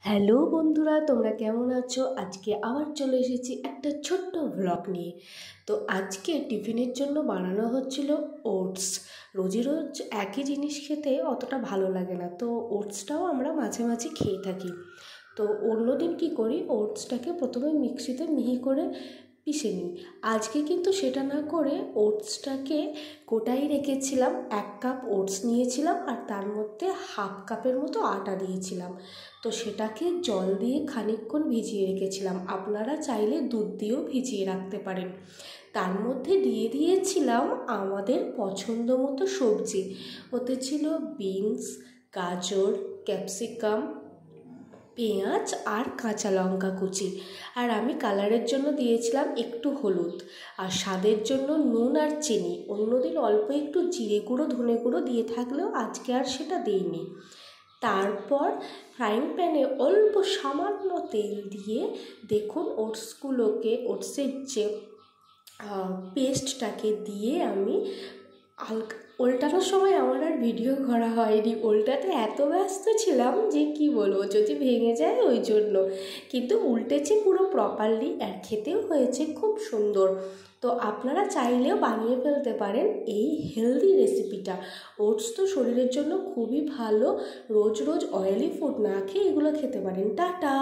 Hello বন্ধুরা, তোমরা কেমন আছো? আজকে আবার চলে এসেছি একটা ছোট্ট ভ্লগ নিয়ে। তো আজকে টিফিনের জন্য বানানো হচ্ছিল ওটস। রোজই রোজ একই জিনিস খেতে অতটা ভালো লাগে না, তো ওটসটাও আমরা মাঝে মাঝে খেয়ে থাকি। তো অন্যদিন কী করি, ওটসটাকে প্রথমে মিক্সিতে মিহি করে পিষে নিই। আজকে কিন্তু সেটা না করে ওটসটাকে গোটাই রেখেছিলাম। 1 কাপ ওটস নিয়েছিলাম আর তার মধ্যে হাফ কাপের মতো আটা দিয়েছিলাম। তো সেটাকে জল দিয়ে খানিকক্ষণ ভিজিয়ে রেখেছিলাম। আপনারা চাইলে দুধ দিয়েও ভিজিয়ে রাখতে পারেন। তার মধ্যে দিয়ে দিয়েছিলাম আমাদের পছন্দ মতো সবজি। ওতে ছিল বিনস, গাজর, ক্যাপসিকাম, পেঁয়াজ আর কাঁচা লঙ্কা কুচি। আর আমি কালারের জন্য দিয়েছিলাম একটু হলুদ, আর স্বাদের জন্য নুন আর চিনি। অন্যদিন অল্প একটু জিরে গুঁড়ো, ধনে গুঁড়ো দিয়ে থাকলেও আজকে আর সেটা দিইনি। তারপর ফ্রাইং প্যানে অল্প সামান্য তেল দিয়ে দেখুন ওটসের যে পেস্টটাকে দিয়ে আমি হালকা ওল্টানোর সময় আমার আর ভিডিও করা হয়নি। ওল্টাতে এত ব্যস্ত ছিলাম যে কি বলবো, যদি ভেঙে যায় ওই জন্য। কিন্তু উল্টেছে পুরো প্রপারলি, আর খেতেও হয়েছে খুব সুন্দর। তো আপনারা চাইলেও বানিয়ে ফেলতে পারেন এই হেলদি রেসিপিটা। ওটস তো শরীরের জন্য খুবই ভালো। রোজ রোজ অয়েলি ফুড না খেয়ে এগুলো খেতে পারেন। টাটা।